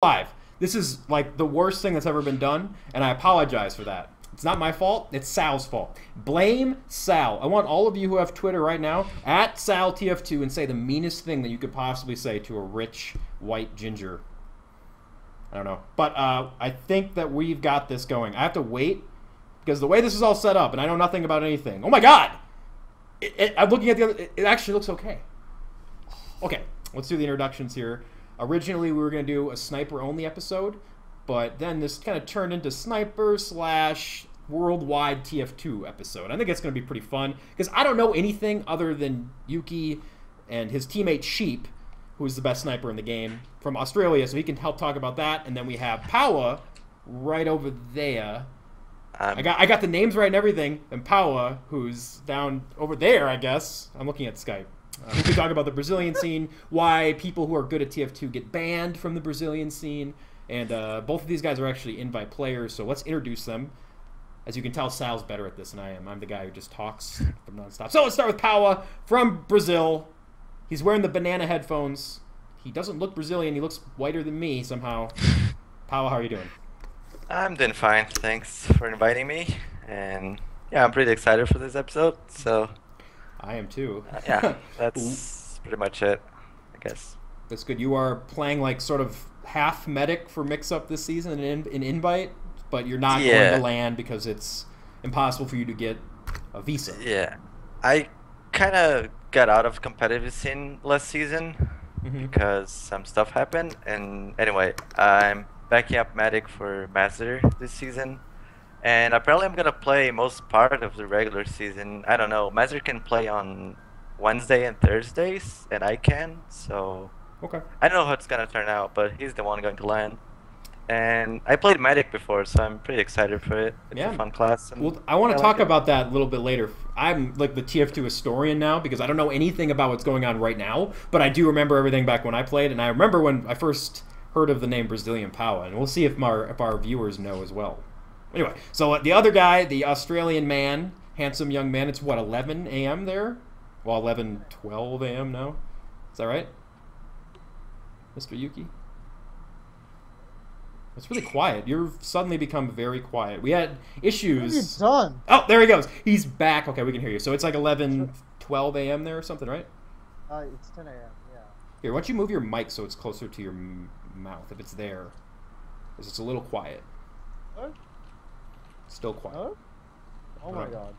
live. This is like the worst thing that's ever been done, and I apologize for that. It's not my fault. It's Sal's fault. Blame Sal. I want all of you who have Twitter right now at SalTF2 and say the meanest thing that you could possibly say to a rich white ginger. I don't know, but I think that we've got this going. I have to wait because the way this is all set up, and I know nothing about anything. Oh my God! I'm looking at the other. It actually looks okay. Okay, let's do the introductions here. Originally, we were going to do a sniper-only episode, but then this kind of turned into sniper / worldwide TF2 episode. I think it's going to be pretty fun, because I don't know anything other than Yuki and his teammate Sheep, who's the best sniper in the game, from Australia, so he can help talk about that. And then we have powah right over there. I got the names right and everything, and powah, who's down over there, I guess. I'm looking at Skype. We can talk about the Brazilian scene, why people who are good at TF2 get banned from the Brazilian scene, and both of these guys are actually invite players, so let's introduce them. As you can tell, Sal's better at this than I am. I'm the guy who just talks from nonstop. So let's start with powah from Brazil. He's wearing the banana headphones. He doesn't look Brazilian. He looks whiter than me somehow. powah, how are you doing? I'm doing fine. Thanks for inviting me, and yeah, I'm pretty excited for this episode, so... I am too. Yeah, that's pretty much it, I guess. That's good. You are playing like sort of half medic for mix-up this season in invite, but you're not going to land because it's impossible for you to get a visa. Yeah, I kind of got out of competitive scene last season because some stuff happened, and anyway, I'm backing up medic for Master this season. And apparently I'm going to play most part of the regular season. I don't know. Master can play on Wednesday and Thursdays, and I can. So okay. I don't know how it's going to turn out, but he's the one going to land. And I played Medic before, so I'm pretty excited for it. It's a fun class. Well, I want to talk about that a little bit later. I'm like the TF2 historian now because I don't know anything about what's going on right now, but I do remember everything back when I played. And I remember when I first heard of the name Brazilian powah, and we'll see if our viewers know as well. Anyway, so the other guy, the Australian man, handsome young man, it's what, 11 a.m. there? Well, 12 a.m. now? Is that right? Mr. Yuki? It's really quiet. You've suddenly become very quiet. We had issues. What have you done? Oh, there he goes. He's back. Okay, we can hear you. So it's like 12 a.m. there or something, right? It's 10 a.m., yeah. Here, why don't you move your mic so it's closer to your mouth, if it's there. Because it's a little quiet. What? Still quiet. Oh, oh my God.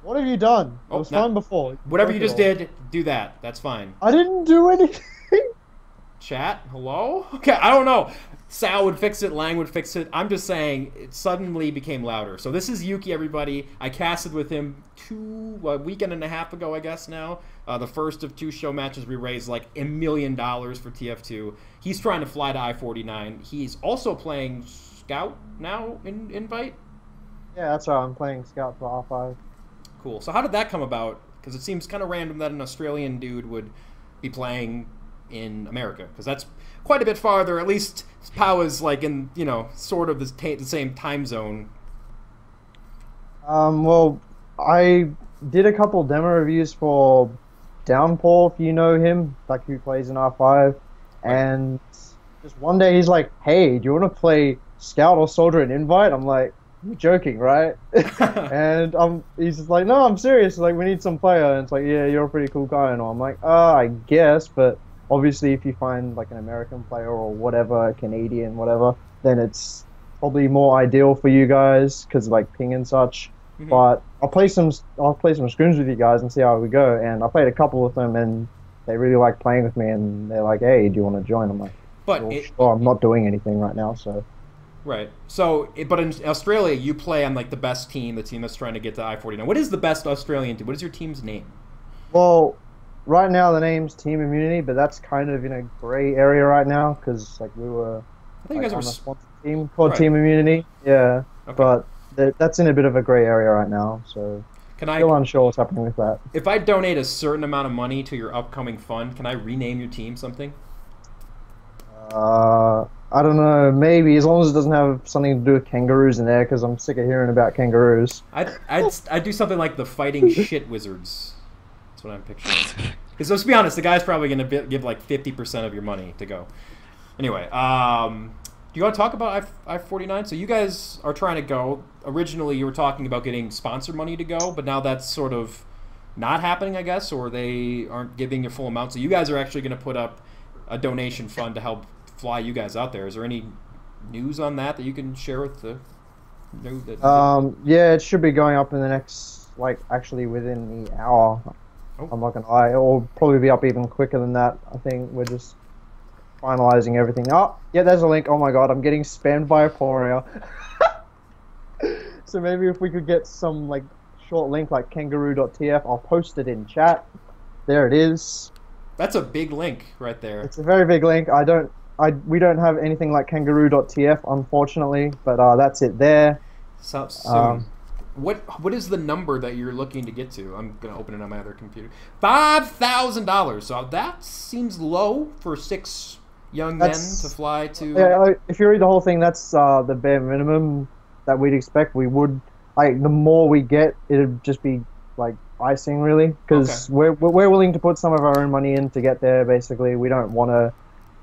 What have you done? It was fun before. Whatever you just did, do that. That's fine. I didn't do anything. Chat? Hello? Okay, I don't know. Sal would fix it. Lang would fix it. I'm just saying it suddenly became louder. So this is Yuki, everybody. I casted with him a weekend and a half ago, I guess now. The first of 2 show matches. We raised like $1 million for TF2. He's trying to fly to I-49. He's also playing Scout now in invite? Yeah, that's right. I'm playing Scout for R5. Cool. So how did that come about? Because it seems kind of random that an Australian dude would be playing in America, because that's quite a bit farther. At least powah's like in, you know, sort of the same time zone. Well, I did a couple demo reviews for Downpour, if you know him, like who plays in R5, and just one day he's like, "Hey, do you want to play Scout or Soldier in invite?" I'm like, "You're joking, right?" And he's just like, "No, I'm serious. Like, we need some player." And it's like, "Yeah, you're a pretty cool guy." And I'm like, I guess, but obviously if you find like an American player or whatever, Canadian, whatever, then it's probably more ideal for you guys because like ping and such. But I'll play some scrims with you guys and see how we go. And I played a couple with them, and they really like playing with me. And they're like, "Hey, do you want to join?" I'm like, "But sure, I'm not doing anything right now, so." Right. So, but in Australia, you play on like the best team, the team that's trying to get to I-49. What is the best Australian team? What is your team's name? Well, right now the name's Team Immunity, but that's kind of in a gray area right now because like we were I think like, you guys on were a sponsored team called Team Immunity. Yeah, okay. But that's in a bit of a gray area right now, so still unsure what's happening with that. If I donate a certain amount of money to your upcoming fund, can I rename your team something? I don't know, maybe, as long as it doesn't have something to do with kangaroos in there, because I'm sick of hearing about kangaroos. I'd do something like the Fighting Shit Wizards. That's what I'm picturing. Because let's be honest, the guy's probably going to give like 50% of your money to go. Anyway, do you want to talk about I-49? So you guys are trying to go. Originally, you were talking about getting sponsor money to go, but now that's sort of not happening, I guess, or they aren't giving you full amount. So you guys are actually going to put up a donation fund to help fly you guys out there. Is there any news on that you can share with the Yeah, it should be going up in the next, like, actually within the hour. Oh. I'm not gonna lie. It'll probably be up even quicker than that. I think we're just finalizing everything. Oh, yeah, there's a link. Oh my god, I'm getting spammed by a courier. So maybe if we could get some, like, short link like kangaroo.tf, I'll post it in chat. There it is. That's a big link right there. It's a very big link. We don't have anything like kangaroo.tf, unfortunately, but that's it there. So, what is the number that you're looking to get to? I'm gonna open it on my other computer. $5,000. So that seems low for 6 young men to fly to. Yeah, if you read the whole thing, that's the bare minimum that we'd expect. We would, like, the more we get, it'd just be like icing, really, because we're willing to put some of our own money in to get there. Basically, we don't want to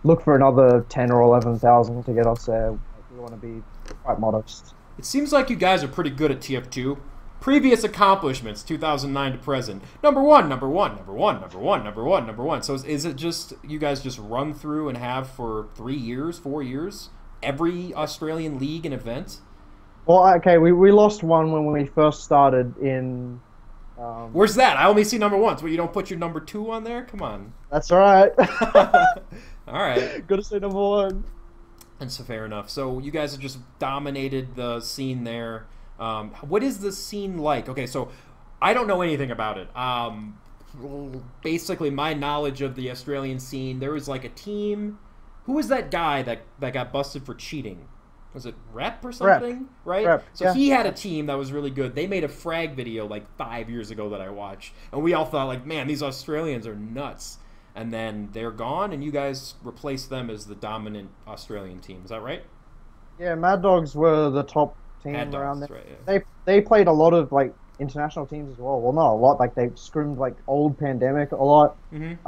look for another 10 or 11,000 to get us there. We want to be quite modest. It seems like you guys are pretty good at TF2. Previous accomplishments, 2009 to present. Number one. So is it just, you guys just run through and have for 3 years, 4 years, every Australian league and event? Well, okay, we lost one when we first started in... Where's that? I only see number 1. So you don't put your number 2 on there? Come on. That's all right. All right. Gotta say number 1. That's fair enough. So you guys have just dominated the scene there. What is the scene like? Okay, so I don't know anything about it. Basically, my knowledge of the Australian scene, there was like a team. Who was that guy that got busted for cheating? Was it Rep or something? Right? Rep, so yeah. he had a team that was really good. They made a frag video like 5 years ago that I watched. And we all thought, like, man, these Australians are nuts. And then they're gone, and you guys replaced them as the dominant Australian team. Is that right? Yeah, Mad Dogs were the top team Mad Dogs, around there. right, yeah. They played a lot of, like, international teams as well. Well, not a lot. Like, they scrimmed, like, old Pandemic a lot, from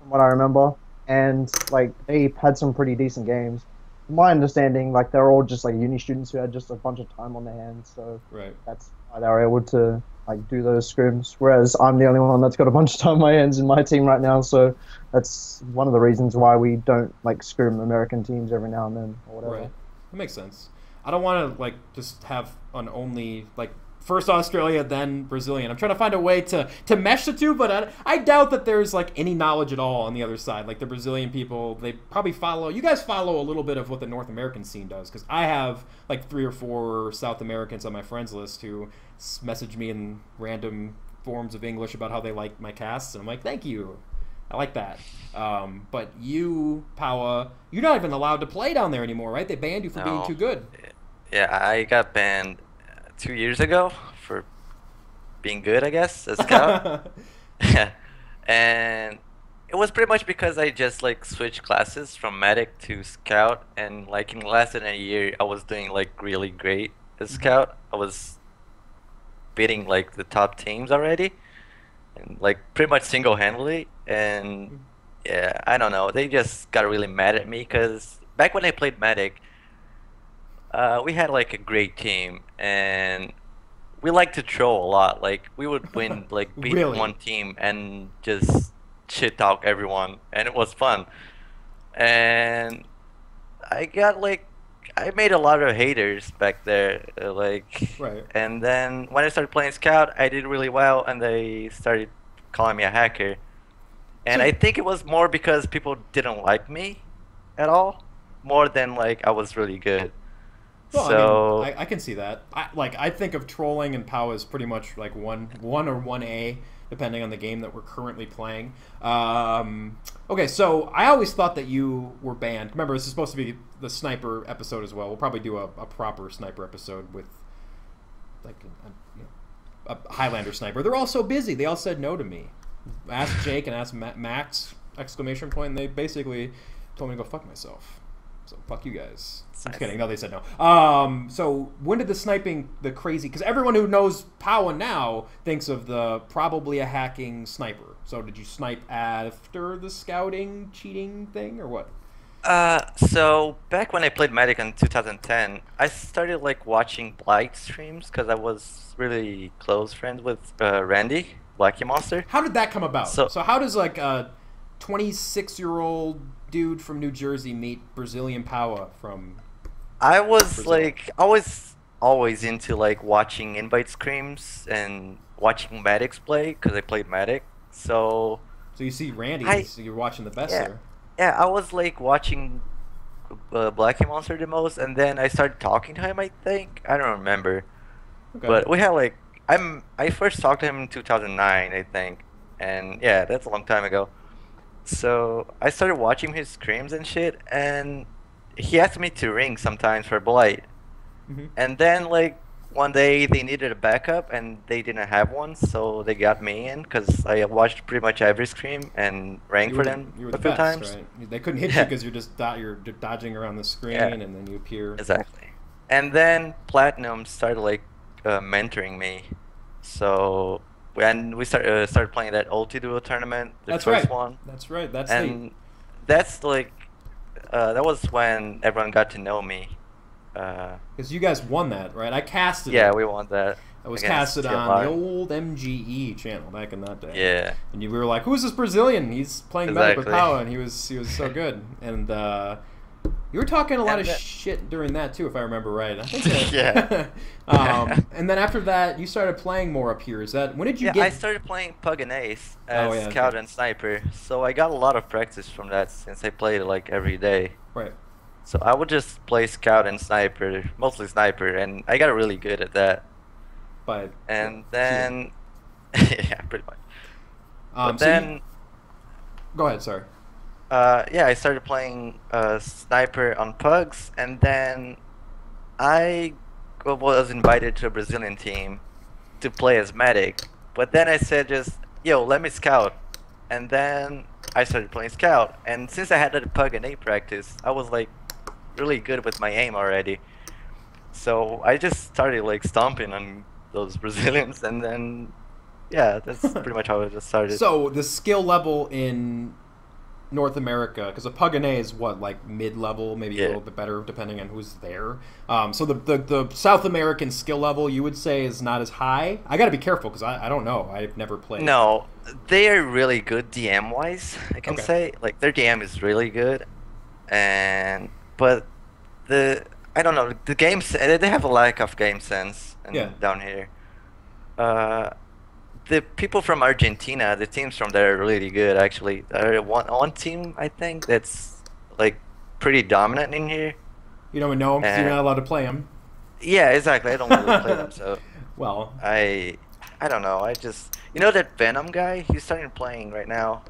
what I remember. And, like, they had some pretty decent games. From my understanding, like, they're all just, like, uni students who had just a bunch of time on their hands. So that's why they were able to, like, do those scrims. Whereas I'm the only one that's got a bunch of time on my hands in my team right now. So that's one of the reasons why we don't, like, scrim American teams every now and then or whatever. Right. That makes sense. I don't want to, like, just have an only, like, first Australia, then Brazilian. I'm trying to find a way to mesh the two, but I doubt that there's, like, any knowledge at all on the other side. Like, the Brazilian people, they probably follow... You guys follow a little bit of what the North American scene does, because I have, like, 3 or 4 South Americans on my friends list who message me in random forms of English about how they like my casts, and I'm like, thank you. I like that. But you, powah, you're not even allowed to play down there anymore, right? They banned you for being too good. Yeah, I got banned 2 years ago for being good, I guess, as scout. Yeah, and it was pretty much because I just, like, switched classes from medic to scout, and, like, in less than a year I was doing, like, really great as scout. I was beating, like, the top teams already, and, like, pretty much single-handedly. And yeah, I don't know, they just got really mad at me because back when I played medic, we had, like, a great team, and we liked to troll a lot. Like, we would win, like, beat Really? one team and just shit talk everyone, and it was fun. And I got, like, I made a lot of haters back there, like, Right. and then when I started playing scout, I did really well, and they started calling me a hacker. And I think it was more because people didn't like me at all, more than, like, I was really good. Well, So I mean, I can see that. I think of trolling and powah as pretty much like one or 1A, depending on the game that we're currently playing. Okay, so I always thought that you were banned. Remember, this is supposed to be the sniper episode as well. We'll probably do a proper sniper episode with, like, a Highlander sniper. They're all so busy. They all said no to me. Ask Jake and ask Max, ! And they basically told me to go fuck myself. So fuck you guys. I'm just kidding. No, they said no. So when did the sniping, the crazy... Because everyone who knows powah now thinks of the probably a hacking sniper. So did you snipe after the scouting cheating thing or what? So back when I played Medic in 2010, I started like watching Blight streams because I was really close friends with Randy, Blackie Monster. How did that come about? So So how does like a 26-year-old dude from New Jersey meet Brazilian powah from I was Brazil? like, I was always into like watching invite screams and watching Medics play because I played Medic. So So you see Randy, I so you're watching the best yeah there. yeah I was like watching Blackie Monster the most, and then I started talking to him. I think I don't remember. Okay. But we had like I first talked to him in 2009, I think, and yeah, that's a long time ago. So I started watching his streams and shit, and he asked me to ring sometimes for Blight. Hmm. And then like one day they needed a backup and they didn't have one, so they got me in because I watched pretty much every stream and rang for them You were a the few best, times. right? They couldn't hit you Yeah, because you're dodging around the screen, yeah, and then you appear. exactly. And then Platinum started like mentoring me, so when we started playing that ulti duo tournament, the That's first right. one, That's right. That's the and that's like that was when everyone got to know me. because you guys won that, right? I casted Yeah, it. we won that I was against casted on the TLI. old MGE channel back in that day. Yeah, And we were like, "Who's this Brazilian? He's playing Medic with exactly. Power, and he was so good." And you were talking a lot And of then- shit during that too, if I remember right. I think that, Yeah. and then after that, you started playing more up here. Is that when did you Yeah, get? I started playing Pug and Ace Oh, as yeah, Scout okay. and Sniper, so I got a lot of practice from that since I played like every day. Right. So I would just play Scout and Sniper, mostly Sniper, and I got really good at that. But And then, yeah, pretty much. But so you- then, go ahead. Sorry. yeah, I started playing Sniper on Pugs, and then I was invited to a Brazilian team to play as Medic. But then I said just, yo, let me Scout. And then I started playing Scout. And since I had that Pug and A practice, I was like really good with my aim already. So I just started like stomping on those Brazilians, and then yeah, that's pretty much how it just started. So the skill level in North America, because a Pugane is what, like mid-level, maybe a Yeah. little bit better depending on who's there. So the South American skill level, you would say, is not as high. I got to be careful because I don't know. I've never played. No, they are really good DM wise, I can Okay. say. Like their DM is really good, but I don't know, the games, they have a lack of game sense Yeah. down here. The people from Argentina, the teams from there are really good actually. There are one team I think that's like pretty dominant in here. You don't even know them because you're not allowed to play them. Yeah, exactly. I don't really play them, so Well, I don't know. I just that Venom guy. He's starting playing right now.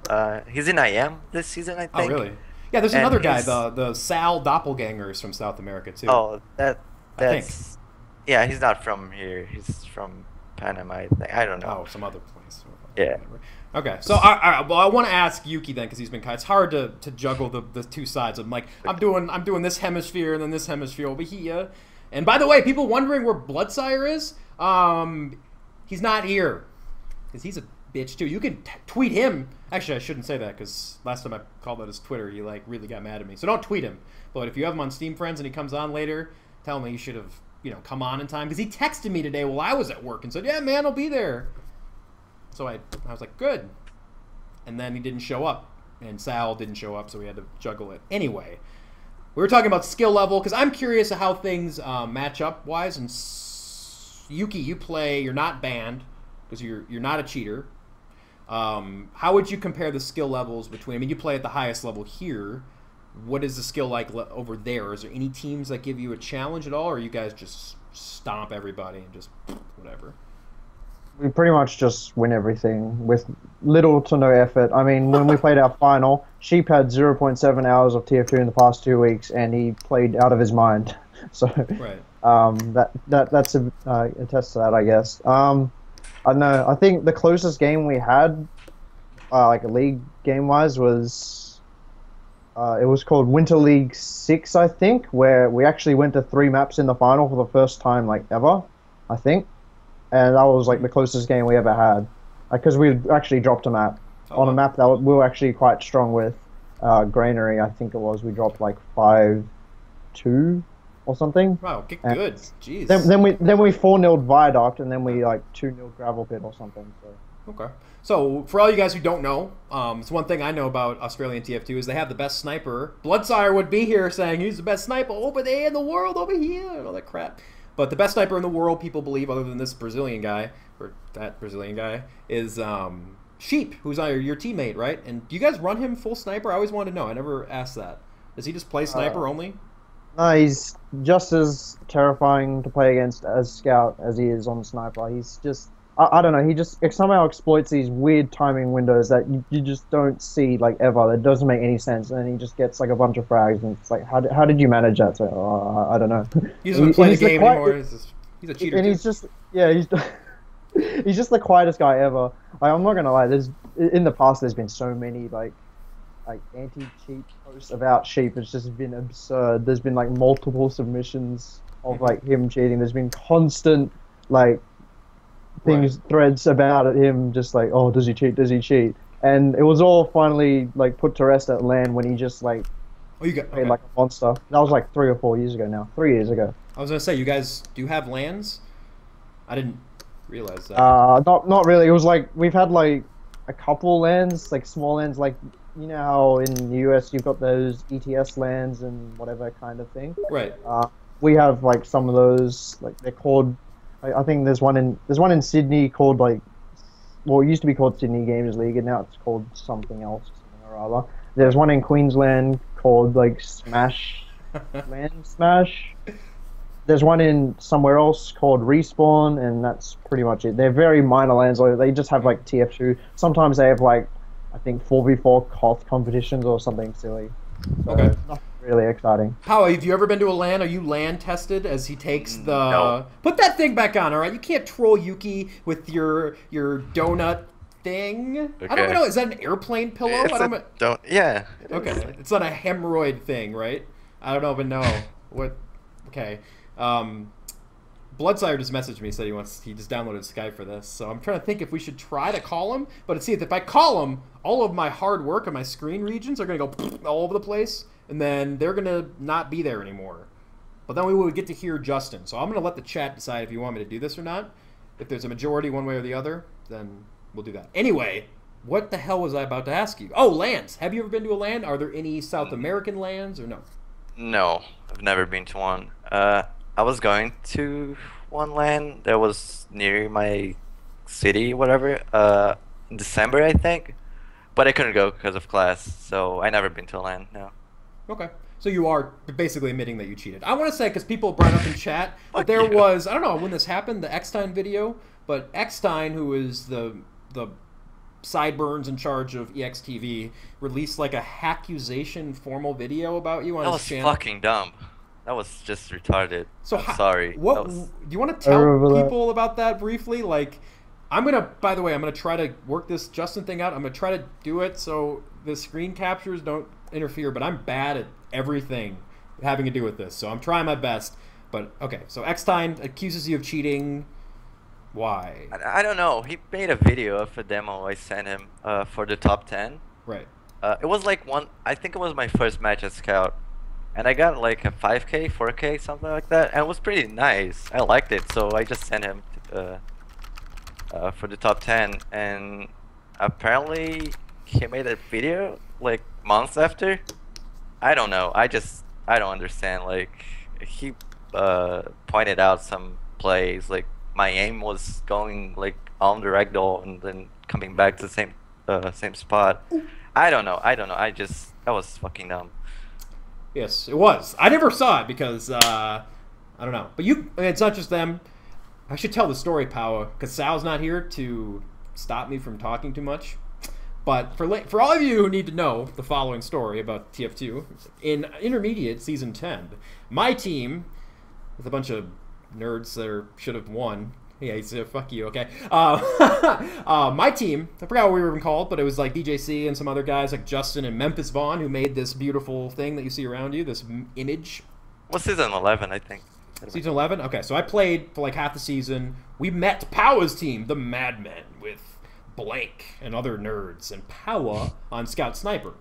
He's in IM this season, I oh think. really? Yeah, there's And another guy, he's- the Sal doppelgangers from South America too. Oh, I think. that's yeah. He's not from here. He's from Panama. I think. I don't know. Oh, some other place. Yeah. Okay, so I want to ask Yuki then, because he's been kind. It's hard to juggle the two sides. I'm like, I'm doing this hemisphere and then this hemisphere over here. And by the way, people wondering where Bloodsire is, he's not here, because he's a bitch too. You can tweet him. Actually, I shouldn't say that, because last time I called out his Twitter, he like really got mad at me. So don't tweet him. But if you have him on Steam Friends and he comes on later, tell him he should have come on in time, because he texted me today while I was at work and said, "Yeah, man, I'll be there." So I was like, good. And then he didn't show up. And Sal didn't show up, so we had to juggle it. Anyway, we were talking about skill level, because I'm curious how things match up wise. And Yuki, you're not banned, because you're not a cheater. How would you compare the skill levels between, I mean, you play at the highest level here. What is the skill like over there? Is there any teams that give you a challenge at all, or you guys just stomp everybody and just whatever? We pretty much just win everything with little to no effort. I mean, when we played our final, Sheep had 0.7 hours of TF2 in the past 2 weeks, and he played out of his mind. So, Right. that's a test to that, I guess. I don't know. I think the closest game we had, like a league game wise, was it was called Winter League 6, I think, where we actually went to 3 maps in the final for the first time, like ever, I think. And that was like the closest game we ever had, because we actually dropped a map on a map that we were actually quite strong with. granary, I think it was. We dropped like 5-2 or something. Wow, get And good. Jeez. then we 4-0'd Viaduct, and then we like 2-0 Gravel Pit or something. So. Okay. So, for all you guys who don't know, it's one thing I know about Australian TF2 is they have the best sniper. Bloodsire would be here saying he's the best sniper over there in the world, over here, and all that crap. But the best sniper in the world, people believe, other than this Brazilian guy, or that Brazilian guy, is Sheep, who's your teammate, right? And do you guys run him full sniper? I always wanted to know. I never asked that. Does he just play sniper only? No, he's just as terrifying to play against as Scout as he is on sniper. He's just... I don't know, he just somehow exploits these weird timing windows that you just don't see, like, ever. That doesn't make any sense, and he just gets, like, a bunch of frags, and it's like, how did you manage that? So, I don't know. He doesn't play the game anymore. He's a cheater. And he's just, yeah, he's just the quietest guy ever. Like, I'm not gonna lie, in the past there's been so many, like anti-cheat posts about Sheep. It's just been absurd. There's been, like, multiple submissions of, like, him cheating. There's been constant, like, threads about him, just like, oh, does he cheat, and it was all finally like put to rest at LAN when he just like played like a monster. That was like 3 or 4 years ago now. 3 years ago. I was gonna say, you guys do have LANs? I didn't realize that. Not really. It was like we've had like a couple LANs, like small LANs, like, you know how in the US you've got those ETS LANs and whatever kind of thing. Right. We have like some of those, like they're called, I think there's one in Sydney called like, well, it used to be called Sydney Games League, and now it's called something else, something or other. There's one in Queensland called like Smash, Land Smash. There's one in somewhere else called Respawn, and that's pretty much it. They're very minor lands. Like, they just have like TF2. Sometimes they have like, I think 4v4 Koth competitions or something silly. So okay. Nothing really exciting. Powah, have you ever been to a LAN? Are you LAN tested as he takes the... No. Put that thing back on, all right? You can't troll Yuki with your donut thing. Okay. I don't know. Is that an airplane pillow? Yeah. Okay. It's not a hemorrhoid thing, right? I don't even know. What? Okay. Bloodsire just messaged me, said he just downloaded Skype for this. So I'm trying to think if we should try to call him. But see, if I call him, all of my hard work and my screen regions are going to go all over the place. And then they're going to not be there anymore. But then we would get to hear Justin. So I'm going to let the chat decide if you want me to do this or not. If there's a majority one way or the other, then we'll do that. Anyway, what the hell was I about to ask you? Oh, lands. Have you ever been to a land? Are there any South American lands or no? No, I've never been to one. I was going to one LAN that was near my city, whatever, in December, I think. But I couldn't go because of class, so I never been to a LAN, no. Okay. So you are basically admitting that you cheated. I want to say, because people brought up in chat, that there was, I don't know when this happened, the Eckstein video, but Eckstein, who is the sideburns in charge of EXTV, released like a hackuzation formal video about you on his channel. That was fucking dumb. That was just retarded. So I'm sorry. Do you want to tell people about that briefly? Like, by the way, I'm gonna try to work this Justin thing out. I'm gonna try to do it so the screen captures don't interfere, but I'm bad at everything having to do with this, so I'm trying my best. But okay, so Eckstein accuses you of cheating. Why? I don't know. He made a video of a demo I sent him for the top 10. Right. It was like I think it was my first match at Scout. And I got like a 5K, 4K, something like that, and it was pretty nice. I liked it, so I just sent him for the top 10, and apparently he made a video like months after. I don't know. I don't understand. Like, he pointed out some plays, like my aim was going like on the ragdoll and then coming back to the same spot. I don't know. That was fucking dumb. Yes, it was. I never saw it because, I don't know. But it's not just them. I should tell the story, Powah, because Sal's not here to stop me from talking too much. But for all of you who need to know the following story about TF2, in Intermediate Season 10, my team, with a bunch of nerds that should have won. Yeah, he said, fuck you, okay. My team, I forgot what we were even called, but it was like DJC and some other guys like Justin and Memphis Vaughn who made this beautiful thing that you see around you, this image. Well, Season 11, I think. Season 11? Okay, so I played for like half the season. We met Powah's team, the Madmen, with Blank and other nerds, and Powah on Scout Sniper.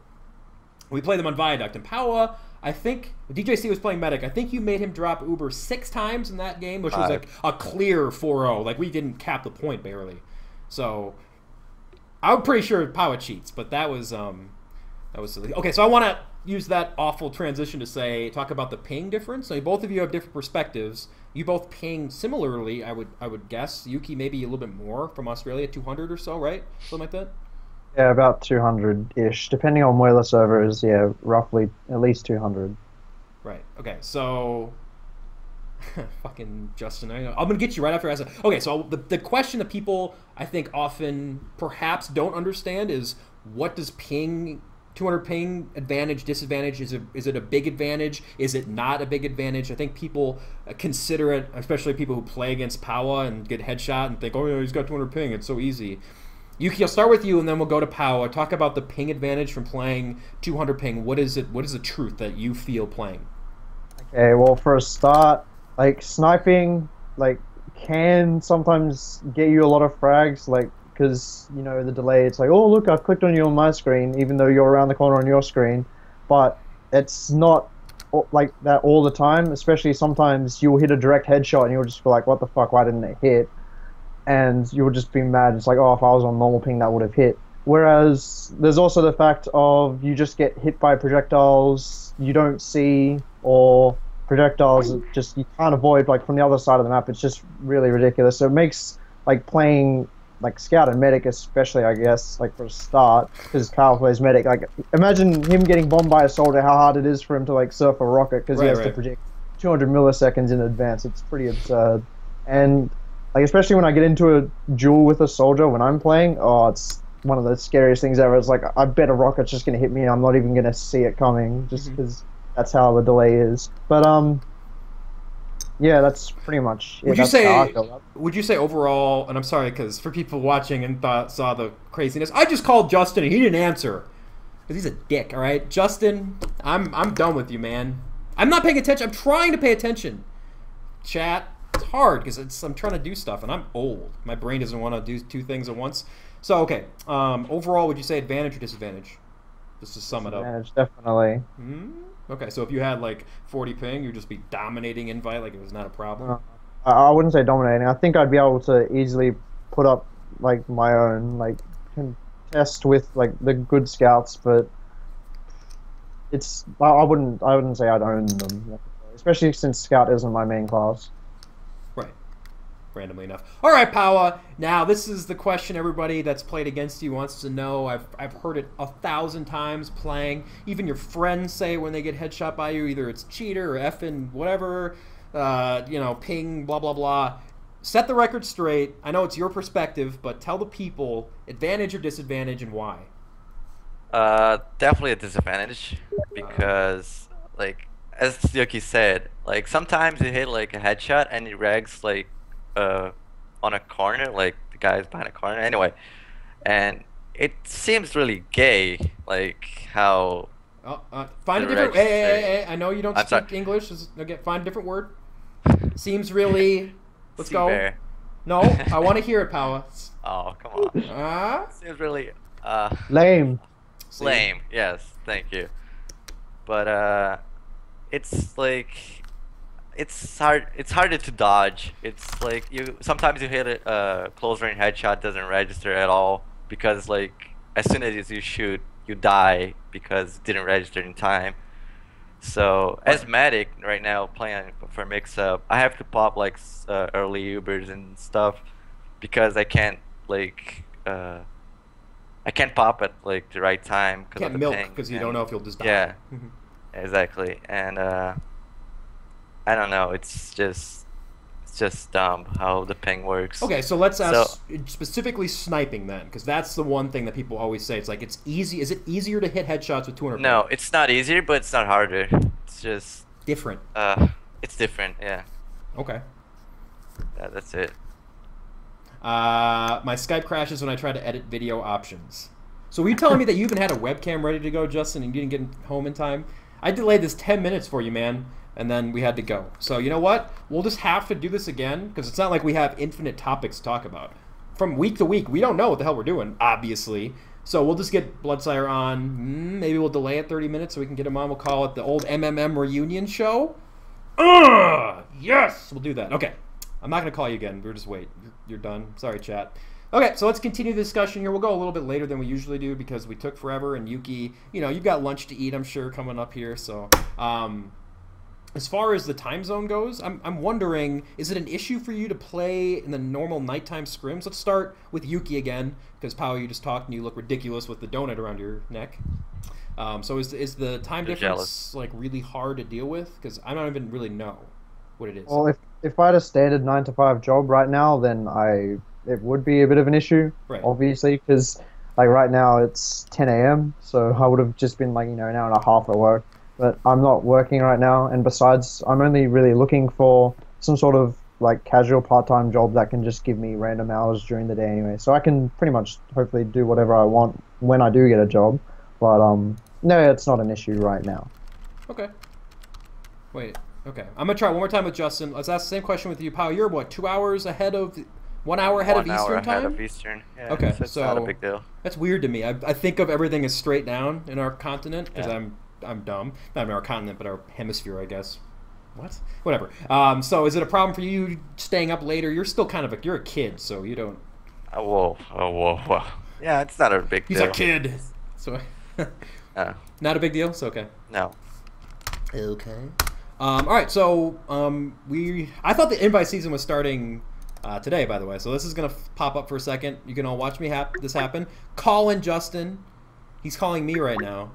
We play them on Viaduct. And powah, I think DJC was playing Medic. I think you made him drop Uber 6 times in that game, which was like a clear 4-0. Like, we didn't cap the point barely. So I'm pretty sure powah cheats, but that was silly. Okay, so I want to use that awful transition to talk about the ping difference. So both of you have different perspectives. You both ping similarly, I would guess. Yuki maybe a little bit more from Australia, 200 or so, right? Something like that. Yeah, about 200-ish, depending on where the server is. Yeah, roughly at least 200. Right. Okay. So, fucking Justin, I'm gonna get you right after I say. Okay. So the question that people I think often perhaps don't understand is, what does 200 ping advantage, disadvantage? Is it a big advantage? Is it not a big advantage? I think people consider it, especially people who play against powah and get headshot and think, oh yeah, he's got 200 ping. It's so easy. Yuki, I'll start with you, and then we'll go to powah. Talk about the ping advantage from playing 200 ping. What is it? What is the truth that you feel playing? Okay, well, for a start, like, sniping, like, can sometimes get you a lot of frags, like, because, you know, the delay, it's like, oh, look, I've clicked on you on my screen, even though you're around the corner on your screen. But it's not like that all the time, especially sometimes you'll hit a direct headshot and you'll just be like, what the fuck, why didn't it hit? And you'll just be mad. It's like, oh, if I was on normal ping, that would have hit. Whereas there's also the fact of you just get hit by projectiles you don't see, or projectiles just you can't avoid, like, from the other side of the map. It's just really ridiculous. So it makes, like, playing, like, Scout and Medic especially, I guess, like, for a start, because Carl plays Medic. Like, imagine him getting bombed by a soldier, how hard it is for him to, like, surf a rocket, because he has to project 200 milliseconds in advance. It's pretty absurd. And, like, especially when I get into a duel with a soldier when I'm playing, oh, it's one of the scariest things ever. It's like, I bet a rocket's just going to hit me and I'm not even going to see it coming, just because that's how the delay is. But, yeah, that's pretty much it. Would you say overall, and I'm sorry, because for people watching and saw the craziness, I just called Justin and he didn't answer. Because he's a dick, all right? Justin, I'm done with you, man. I'm not paying attention. I'm trying to pay attention. Chat. It's hard because I'm trying to do stuff and I'm old. My brain doesn't want to do 2 things at once. So, okay. Overall, would you say advantage or disadvantage? Just to sum it up. Advantage, definitely. Okay, so if you had like 40 ping, you'd just be dominating invite like it was not a problem? I wouldn't say dominating. I think I'd be able to easily put up, like, my own, like, contest with, like, the good scouts, but I wouldn't say I'd own them, especially since scout isn't my main class. Right. Randomly enough. All right, powah. Now, this is the question everybody that's played against you wants to know. I've heard it 1,000 times playing. Even your friends say when they get headshot by you, either it's cheater or effing whatever, you know, ping, blah, blah, blah. Set the record straight. I know it's your perspective, but tell the people advantage or disadvantage and why. Definitely a disadvantage because, like, as Yuki said, like, sometimes you hit, like, a headshot and it rags, like, on a corner, like, the guy's behind a corner. Anyway, and it seems really gay, like, how... find a different... Hey, I know you don't speak English. Okay, find a different word. Seems really... Let's go. No, I want to hear it, powah. Oh, come on. Seems really... lame. Lame, yes, thank you. But, it's like... It's harder to dodge. It's like sometimes you hit a close range headshot, doesn't register at all because, like, as soon as you shoot, you die because it didn't register in time. So as medic right now playing for mix up, I have to pop, like, early Ubers and stuff because I can't, like, I can't pop at, like, the right time because of the milk because you don't know if you'll just die. Yeah, exactly. And I don't know. It's just dumb how the ping works. Okay, so let's ask specifically sniping then, because that's the one thing that people always say. It's like, it's easy. Is it easier to hit headshots with 200? No, it's not easier, but it's not harder. It's just different. It's different. Yeah. Okay. Yeah, that's it. My Skype crashes when I try to edit video options. So were you telling me that you even had a webcam ready to go, Justin, and you didn't get home in time? I delayed this 10 minutes for you, man. And then we had to go. So you know what? We'll just have to do this again because it's not like we have infinite topics to talk about. From week to week, we don't know what the hell we're doing, obviously. So we'll just get Bloodsire on. Maybe we'll delay it 30 minutes so we can get him on. We'll call it the old MMM reunion show. Yes! We'll do that. Okay. I'm not going to call you again. We'll just wait. You're done. Sorry, chat. Okay, so let's continue the discussion here. We'll go a little bit later than we usually do because we took forever. And Yuki, you know, you've got lunch to eat, I'm sure, coming up here. So, as far as the time zone goes, I'm wondering, is it an issue for you to play in the normal nighttime scrims? Let's start with Yuki again, because Powah, you just talked and you look ridiculous with the donut around your neck. So is the time difference like really hard to deal with? Because I don't even really know what it is. Well, if I had a standard 9-to-5 job right now, then it would be a bit of an issue, right. Obviously, because like right now it's 10 a.m. so I would have just been like, an hour and a half at work. But I'm not working right now, and besides, I'm only really looking for some sort of like casual part-time job that can just give me random hours during the day anyway. So I can pretty much hopefully do whatever I want when I do get a job. But no, it's not an issue right now. Okay. Wait. Okay. I'm gonna try one more time with Justin. Let's ask the same question with you, Powah. You're what, 2 hours ahead of 1 hour ahead of Eastern time? 1 hour ahead of Eastern. Yeah, okay. So it's not a big deal. That's weird to me. I think of everything as straight down in our continent because I'm dumb. Not in our continent, but our hemisphere, I guess. What? Whatever. So is it a problem for you staying up later? You're still kind of you're a kid, so you don't. Whoa. Yeah, it's not a big deal. He's a kid. So. Not a big deal. So okay. No. Okay. All right. So I thought the invite season was starting today, by the way. So this is gonna pop up for a second. You can all watch me this happen. Call in Justin. He's calling me right now.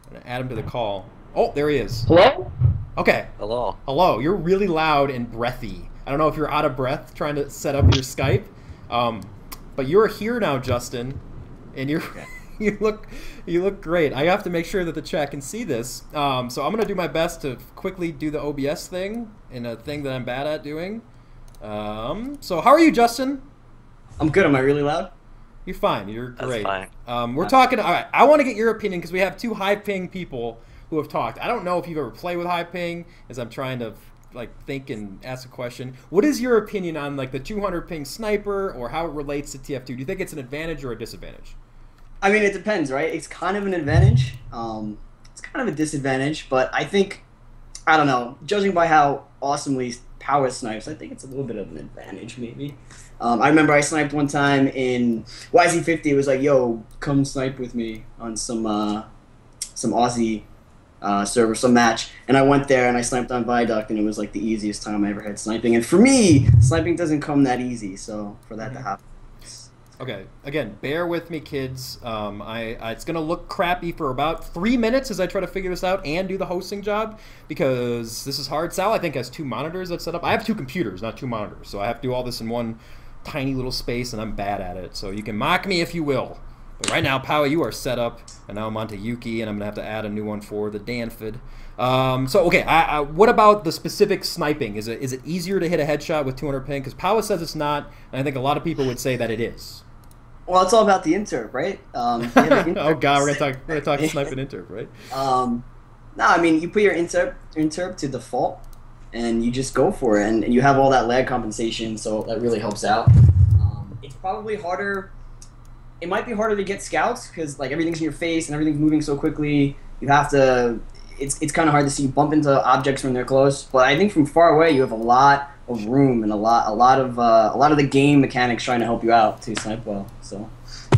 I'm gonna add him to the call. Oh, there he is. Hello? Okay. Hello. Hello. You're really loud and breathy. I don't know if you're out of breath trying to set up your Skype, but you're here now, Justin, and you look great. I have to make sure that the chat can see this. So I'm gonna do my best to quickly do the OBS thing and a thing that I'm bad at doing. So how are you, Justin? I'm good. Am I really loud? You're fine. You're great. That's fine. We're talking. All right. I want to get your opinion because we have two high ping people who have talked. I don't know if you've ever played with high ping, as I'm trying to like think and ask a question. What is your opinion on like the 200 ping sniper or how it relates to TF2? Do you think it's an advantage or a disadvantage? I mean, it depends, right? It's kind of an advantage. It's kind of a disadvantage, but I think, I don't know, judging by how awesomely Powah snipes, I think it's a little bit of an advantage, maybe. I remember I sniped one time in YZ50. It was like, yo, come snipe with me on some Aussie server, some match. And I went there and I sniped on Viaduct, and it was like the easiest time I ever had sniping. And for me, sniping doesn't come that easy, so for that to happen. Okay, again, bear with me, kids. It's going to look crappy for about 3 minutes as I try to figure this out and do the hosting job because this is hard. Sal, I think, has 2 monitors that's set up. I have 2 computers, not 2 monitors, so I have to do all this in one tiny little space, and I'm bad at it. So you can mock me if you will. But right now, Powah, you are set up, and now I'm on to Yuki, and I'm going to have to add a new one for the Danford. Okay, what about the specific sniping? Is it easier to hit a headshot with 200 ping? Because Powah says it's not, and I think a lot of people would say that it is. Well, it's all about the interp, right? Oh God, we're gonna talk snipe and interp, right? No, I mean you put your interp to default, and you just go for it, and you have all that lag compensation, so that really helps out. It's probably harder. It might be harder to get scouts because like everything's in your face and everything's moving so quickly. You have to. It's kind of hard to see bump into objects when they're close, but I think from far away you have a lot of room and a lot of the game mechanics trying to help you out to snipe well. So,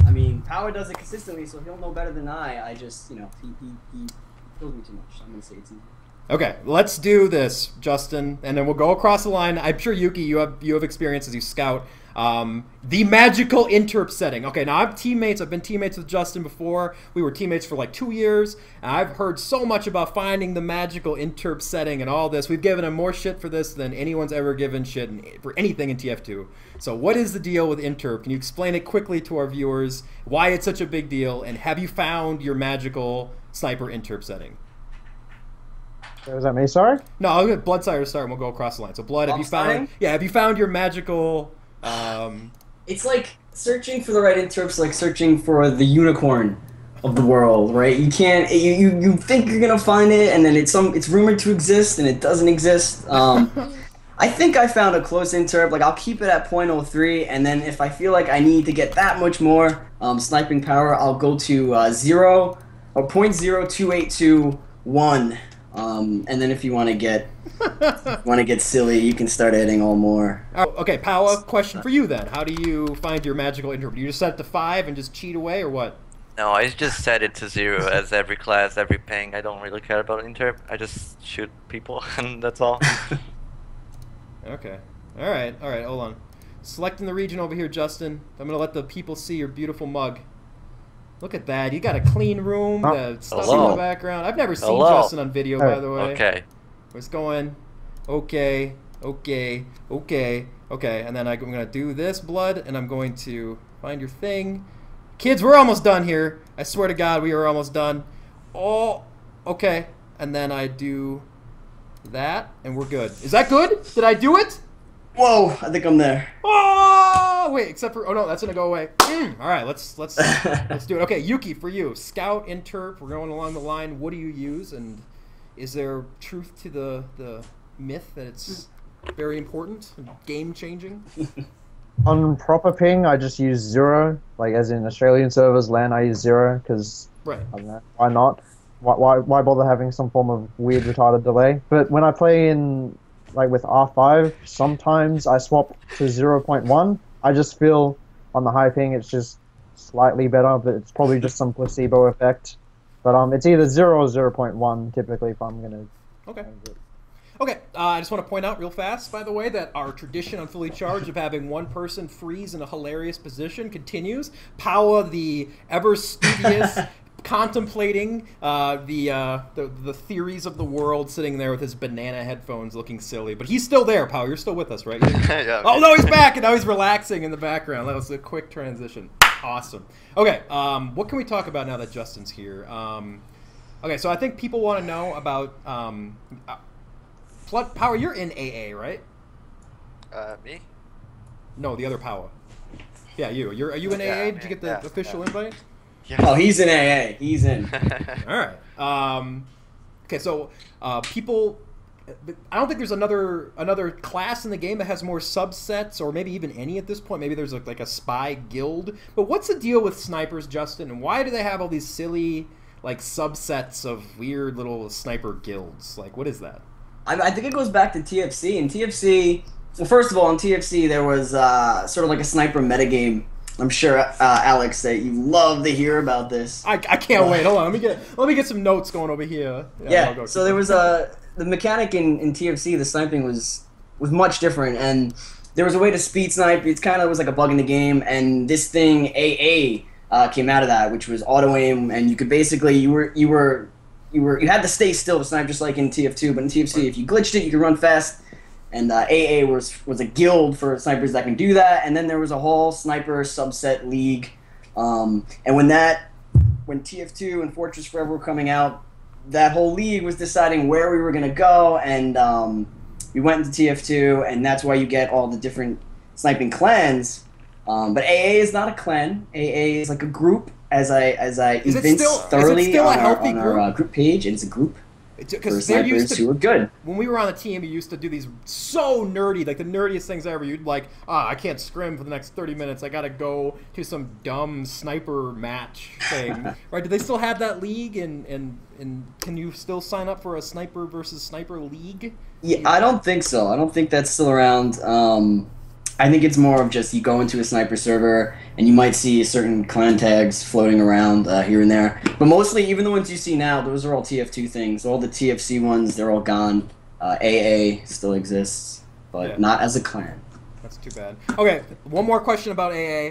I mean, Powah does it consistently, so he'll know better than I just, he kills me too much. So I'm gonna say it's easy. Okay, let's do this, Justin, and then we'll go across the line. I'm sure Yuki, you have experience as you scout. The magical interp setting. Okay, now I've been teammates with Justin before. We were teammates for like 2 years, and I've heard so much about finding the magical interp setting and all this. We've given him more shit for this than anyone's ever given shit for anything in TF2. So what is the deal with interp? Can you explain it quickly to our viewers, why it's such a big deal, and have you found your magical sniper interp setting? Was that me, sorry? No, I'll get Bloodsire to start and we'll go across the line. So Blood, have you found your magical It's like searching for the right interps, like searching for the unicorn of the world, right? You can't. You think you're gonna find it, and then it's rumored to exist, and it doesn't exist. I think I found a close interp. Like I'll keep it at .03, and then if I feel like I need to get that much more sniping power, I'll go to 0 or .02821. And then if you want to get silly, you can start adding all more. Okay, powah, question for you then. How do you find your magical interp? Do you just set it to 5 and just cheat away, or what? No, I just set it to 0 as every class, every ping. I don't really care about interp. I just shoot people, and that's all. Okay. All right, hold on. Selecting the region over here, Justin. I'm going to let the people see your beautiful mug. Look at that. You got a clean room, the stuff in the background. I've never seen Justin on video, by the way. Okay. Where's going? Okay. And then I'm going to do this, Blood, and I'm going to find your thing. Kids, we're almost done here. I swear to God, we are almost done. Oh, okay. And then I do that, and we're good. Is that good? Did I do it? Whoa, I think I'm there. Oh, wait, except for, oh no, that's gonna go away. All right, let's do it. Okay, Yuki, for you, scout, interp, we're going along the line. What do you use, and is there truth to the myth that it's very important, game changing? On proper ping, I just use 0, like as in Australian servers, LAN I use 0 because right. I don't know, why not? Why bother having some form of weird retarded delay? But when I play in like with R5, sometimes I swap to 0.1. I just feel on the high ping it's just slightly better, but it's probably just some placebo effect. But it's either 0 or 0.1 typically if I'm gonna. Okay. Okay, I just want to point out real fast, by the way, that our tradition on Fully Charged of having one person freeze in a hilarious position continues. powah, the ever studious, contemplating the theories of the world, sitting there with his banana headphones looking silly. But he's still there, powah. You're still with us, right? Yeah. Oh, no, he's back, and now he's relaxing in the background. That was a quick transition. Awesome. Okay, what can we talk about now that Justin's here? Okay, so I think people want to know about... powah, you're in AA, right? Me? No, the other powah. Yeah, you. Are you in AA? Did you get the official invite? Yeah. Oh, he's in AA. He's in. All right. Okay, so people... I don't think there's another class in the game that has more subsets, or maybe even any at this point. Maybe there's like a spy guild. But what's the deal with snipers, Justin? And why do they have all these silly like subsets of weird little sniper guilds? Like, what is that? I think it goes back to TFC. And TFC, well, first of all, in TFC there was sort of like a sniper metagame. I'm sure, Alex, that you love to hear about this. I can't wait. Hold on, let me get some notes going over here. Yeah. So there was the mechanic in TFC. The sniping was much different, and there was a way to speed snipe. It kind of was like a bug in the game, and this thing AA came out of that, which was auto aim, and you could basically you had to stay still to snipe just like in TF2, but in TFC, if you glitched it, you could run fast. And AA was a guild for snipers that can do that. And then there was a whole sniper subset league. And when TF2 and Fortress Forever were coming out, that whole league was deciding where we were going to go. And we went into TF2, and that's why you get all the different sniping clans. But AA is not a clan. AA is like a group. As I evince thoroughly on our group page, and it's a group for snipers who are good. When we were on the team, you used to do these so nerdy, like the nerdiest things ever. You'd like, I can't scrim for the next 30 minutes. I gotta go to some dumb sniper match thing. Right? Do they still have that league? And can you still sign up for a sniper versus sniper league? Yeah, I don't think so. I don't think that's still around. I think it's more of just you go into a sniper server and you might see certain clan tags floating around here and there. But mostly, even the ones you see now, those are all TF2 things. All the TFC ones, they're all gone. AA still exists, but not as a clan. That's too bad. Okay, one more question about AA.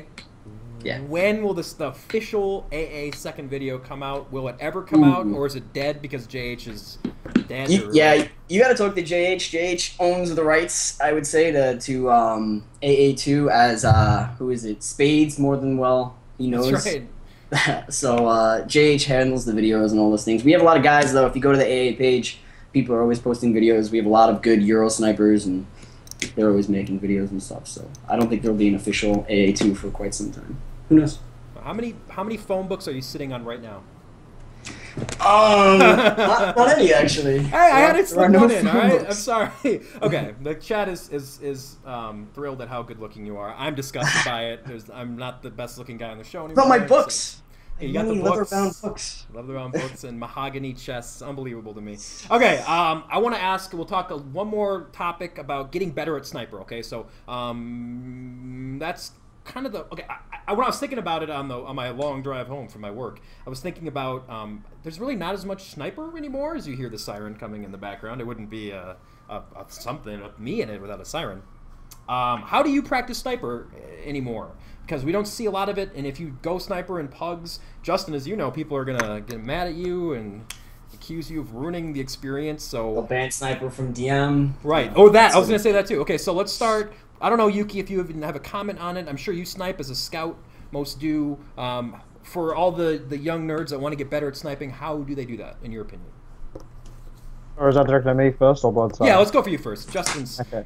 Yeah. When will the official AA second video come out? Will it ever come out, or is it dead because JH is dead? You got to talk to JH. JH owns the rights, I would say, to AA2 as who is it? Spades more than well he knows. That's right. So JH handles the videos and all those things. We have a lot of guys though. If you go to the AA page, people are always posting videos. We have a lot of good Euro snipers and they're always making videos and stuff. So I don't think there'll be an official AA2 for quite some time. Who knows? How many phone books are you sitting on right now? Not any actually. Hey, I had it slip no one in. All right, books. I'm sorry. Okay, the chat is thrilled at how good looking you are. I'm disgusted by it. I'm not the best looking guy on the show anymore. But my books. Hey, you got the books. Leather-bound books. Leather-bound books and mahogany chests. Unbelievable to me. Okay, I want to ask. We'll talk one more topic about getting better at sniper. Okay, so that's kind of the okay. When I was thinking about it on my long drive home from my work, I was thinking about there's really not as much sniper anymore as you hear the siren coming in the background. It wouldn't be something of me in it without a siren. How do you practice sniper anymore? Because we don't see a lot of it, and if you go sniper in pugs, Justin, as you know, people are gonna get mad at you and accuse you of ruining the experience. So A banned sniper from DM. right. Oh, that I was gonna say that too. Okay, so let's start. I don't know, Yuki, if you even have a comment on it. I'm sure you snipe as a scout. Most do. For all the young nerds that want to get better at sniping, how do they do that, in your opinion? Or is that directed at me first or Bloodsire? Yeah, let's go for you first. Justin's Okay.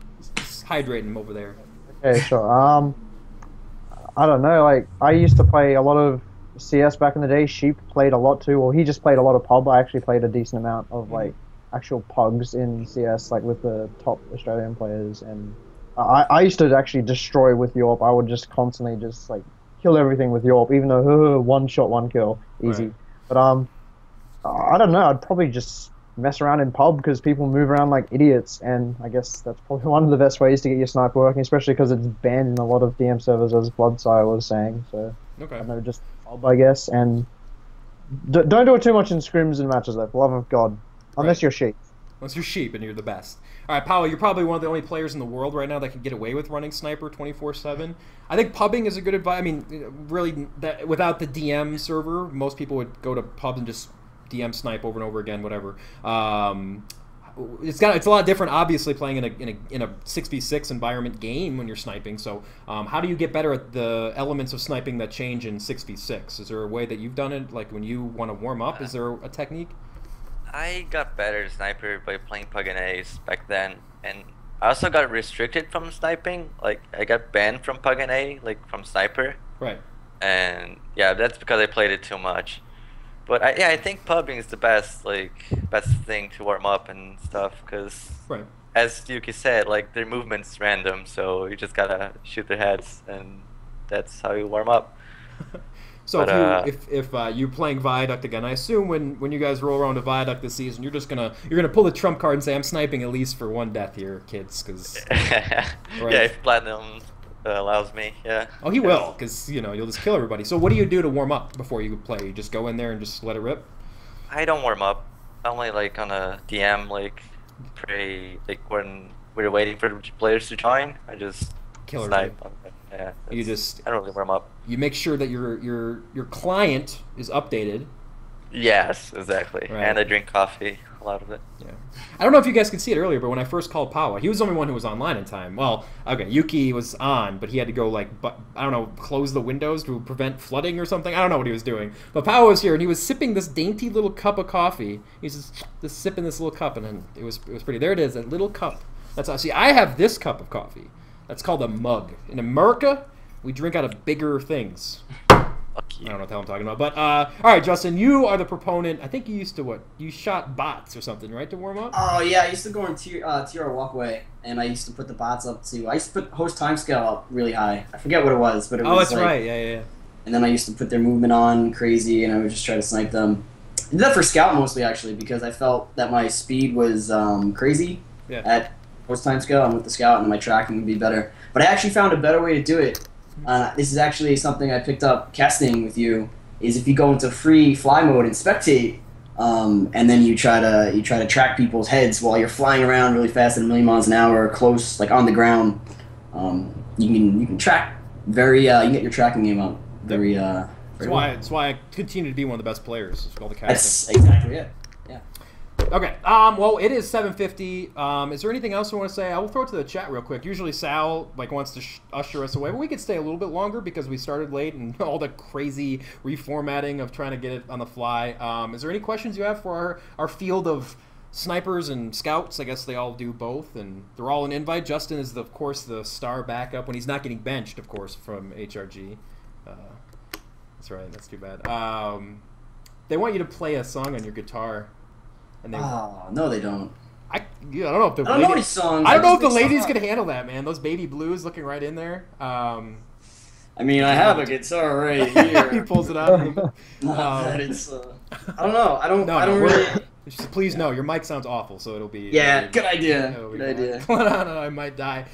hydrating him over there. Okay, sure. I don't know. Like, I used to play a lot of CS back in the day. Sheep played a lot too. Well, he just played a lot of pub. I actually played a decent amount of like actual pugs in CS, like with the top Australian players. And I used to actually destroy with Yorp. I would just constantly just like kill everything with Yorp, even though one shot, one kill, easy. Right. But I don't know. I'd probably just mess around in pub because people move around like idiots, and I guess that's probably one of the best ways to get your sniper working, especially because it's banned in a lot of DM servers, as Bloodsire was saying. So Okay. I don't know, just pub, I guess, and don't do it too much in scrims and matches, though, for the love of God, unless you're sheep. Unless you're sheep and you're the best. All right, Powah, you're probably one of the only players in the world right now that can get away with running sniper 24/7. I think pubbing is a good advice. I mean, really, without the DM server, most people would go to pubs and just DM snipe over and over again, whatever. It's a lot different, obviously, playing in a 6v6 environment game when you're sniping. So, how do you get better at the elements of sniping that change in 6v6? Is there a way that you've done it? Like when you want to warm up, is there a technique? I got better at sniper by playing Pug and Ace back then, and I also got restricted from sniping. Like I got banned from Pug and A, like from sniper. Right. And yeah, that's because I played it too much. But I think pubbing is the best thing to warm up and stuff, because Right. as Yuki said, like their movement's random, so you just gotta shoot their heads, and that's how you warm up. So But, if you're playing Viaduct again, I assume when you guys roll around to Viaduct this season, you're gonna pull the trump card and say, I'm sniping at least for one death here, kids, because Yeah, if Platinum allows me, yeah. oh, he will, because you'll just kill everybody. So what do you do to warm up before you play? You just go in there and just let it rip? I don't warm up. Only like on a DM, like pray, like when we're waiting for the players to join, I just Kill snipe. everybody. Yeah, You just I don't really warm up. you make sure that your client is updated. Yes, exactly. Right. And I drink coffee, a lot of it. Yeah. I don't know if you guys could see it earlier, but when I first called Powah, he was the only one who was online in time. Well, okay, Yuki was on, but he had to go I don't know, close the windows to prevent flooding or something. I don't know what he was doing. But Powah was here, and he was sipping this dainty little cup of coffee. He's just sipping this little cup, and then it was pretty. There it is, that little cup. That's how. See, I have this cup of coffee. That's called a mug. In America, we drink out of bigger things. Fuck I you. don't know what the hell I'm talking about. But, all right, Justin, you are the proponent. I think you used to You shot bots or something, right, to warm up? Oh yeah, I used to go in tier walkway, and I used to put the bots up too. I used to put host timescale up really high. I forget what it was, but it Oh, was that's right. Yeah. And then I used to put their movement on crazy, and I would just try to snipe them. I did that for scout mostly, actually, because I felt that my speed was crazy Yeah. at host timescale, and with the scout, and my tracking would be better. But I actually found a better way to do it. This is actually something I picked up casting with you. Is if you go into free fly mode and spectate, and then you try to track people's heads while you're flying around really fast at 1,000,000 miles an hour, close, like on the ground. You can track you can get your tracking game up very. That's why I continue to be one of the best players. It's called the casting. That's exactly it. Yeah. Okay. Well, it is 7:50. Is there anything else you want to say? I will throw it to the chat real quick. Usually Sal wants to usher us away, but we could stay a little bit longer because we started late and all the crazy reformatting of trying to get it on the fly. Is there any questions you have for our field of snipers and scouts? I guess they all do both, and they're all an invite. Justin is, of course, the star backup when he's not getting benched, of course, from HRG. That's right. That's too bad. They want you to play a song on your guitar. And they. Oh no, they don't. I don't know if the. I don't know these songs. I don't know if the ladies can handle that, man. Those baby blues looking right in there. I mean, I have a guitar right here. He pulls it out. It's. I don't know. I don't really. Just please no, your mic sounds awful, so it'll be. Yeah, good idea. Good idea. No, I might die.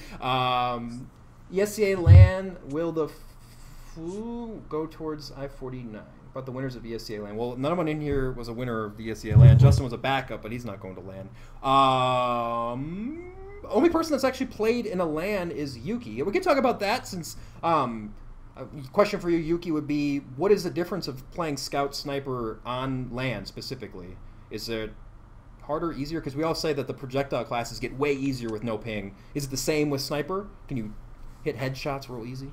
ESCA LAN, will the flu go towards I-49? About the winners of ESCA LAN. Well, none of one in here was a winner of ESCA LAN. Justin was a backup, but he's not going to LAN. Only person that's actually played in a LAN is Yuki. We can talk about that since. A question for you, Yuki, would be: what is the difference of playing Scout Sniper on LAN specifically? Is it harder, easier? Because we all say that the projectile classes get way easier with no ping. Is it the same with Sniper? Can you hit headshots real easy?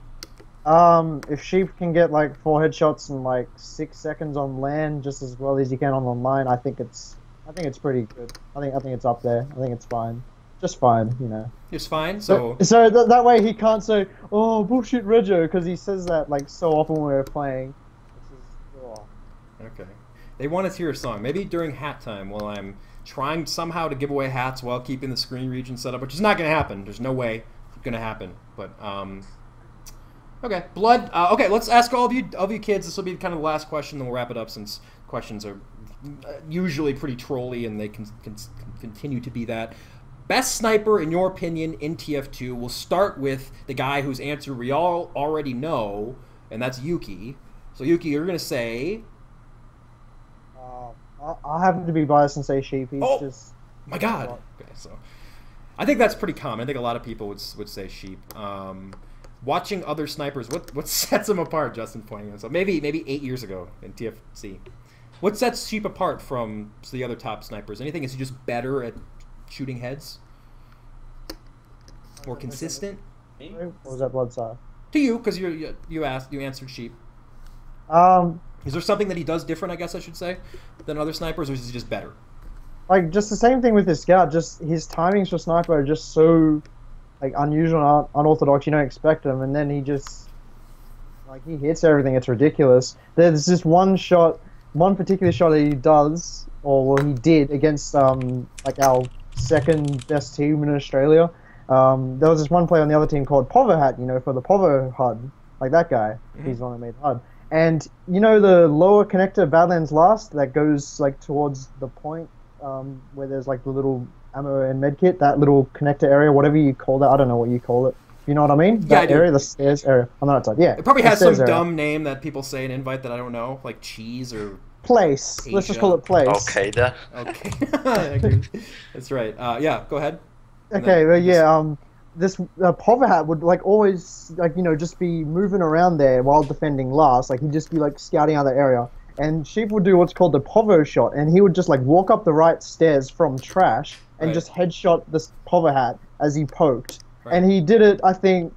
If Sheep can get like 4 headshots in like 6 seconds on LAN just as well as you can on online, I think it's pretty good. I think it's up there. I think it's fine. Just fine, you know. It's fine. So that way he can't say, "Oh, bullshit, Rego," because he says that like so often when we're playing. Okay. They want to hear a song. Maybe during hat time while I'm trying somehow to give away hats while keeping the screen region set up, which is not going to happen. There's no way it's going to happen. But okay, Blood. Okay, let's ask all of you kids. This will be kind of the last question, then we'll wrap it up since questions are usually pretty trolly and they can continue to be that. Best sniper in your opinion in TF2. We'll start with the guy whose answer we all already know, and that's Yuki. So Yuki, you're going to say. I happen to be biased and say Sheep. He's just. My God. Okay, so I think that's pretty common. I think a lot of people would say Sheep. Watching other snipers, what sets them apart? Justin pointing out. So maybe 8 years ago in TFC, what sets Sheep apart from the other top snipers? Anything? Is he just better at shooting heads? More consistent? Or was that Bloodsire? To you, because you answered Sheep. Is there something that he does different, I guess I should say, than other snipers, or is he just better? Like, just the same thing with his Scout. Just his timings for sniper are just so, like, unusual and unorthodox. You don't expect them, and then he just, like, he hits everything. It's ridiculous. There's just one particular shot that he does, or well, he did against, like, our second best team in Australia. There was this one player on the other team called powah hat, you know, for the powah HUD, like that guy. Mm-hmm. He's the one that made HUD. And you know the lower connector Badlands last that goes like towards the point where there's like the little ammo and medkit, that little connector area, whatever you call that, I don't know what you call it. You know what I mean? Yeah, that area, the stairs area. I'm not outside. Yeah. It probably has some dumb name that people say in invite that I don't know, like cheese or place. Asia. Let's just call it place. Okay, Okay. That's right. Yeah, go ahead. Okay, well, yeah. This powah hat would like always like, you know, just be moving around there while defending last. Like he'd just be like scouting out that area, and Sheep would do what's called the powah shot, and he would just like walk up the right stairs from trash and just headshot this powah hat as he poked. Right. And he did it, I think,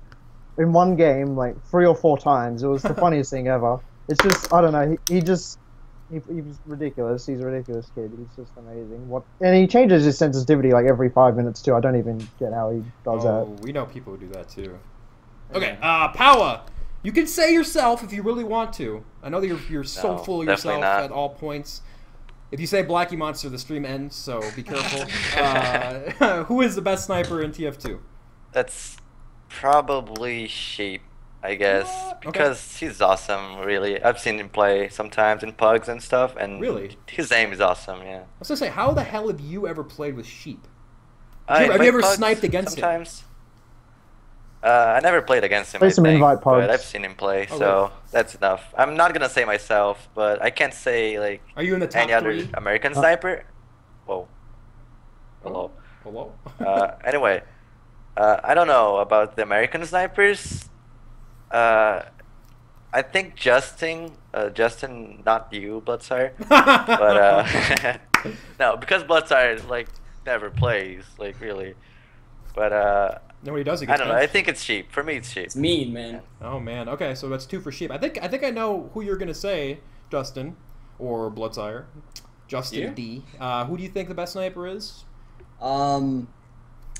in one game like 3 or 4 times. It was the funniest thing ever. It's just, I don't know. He was ridiculous. He's a ridiculous kid. He's just amazing. And he changes his sensitivity like every 5 minutes too. I don't even get how he does that. We know people who do that too. Okay, powah. You can say yourself if you really want to. I know that you're so full of yourself at all points. If you say Blackie Monster, the stream ends, so be careful. Who is the best sniper in TF2? That's probably Sheep, I guess, because he's awesome, really. I've seen him play sometimes in pugs and stuff, and really, his aim is awesome, yeah. I was gonna say, how the hell have you ever played with Sheep? Have you ever sniped against him? I never played against him, but I've seen him play, so that's enough. I'm not gonna say myself, but I can't say like are you in the top any other American sniper. Whoa. Hello. Hello. Anyway, I don't know about the American snipers. I think Justin, not you, Bloodsire, but no, because Bloodsire like never plays, like really, but nobody does. I don't know. I think it's Sheep. For me, it's Sheep. It's mean, man. Oh man. Okay, so that's 2 for Sheep. I think I know who you're gonna say, Justin, or Bloodsire. Justin D. Who do you think the best sniper is?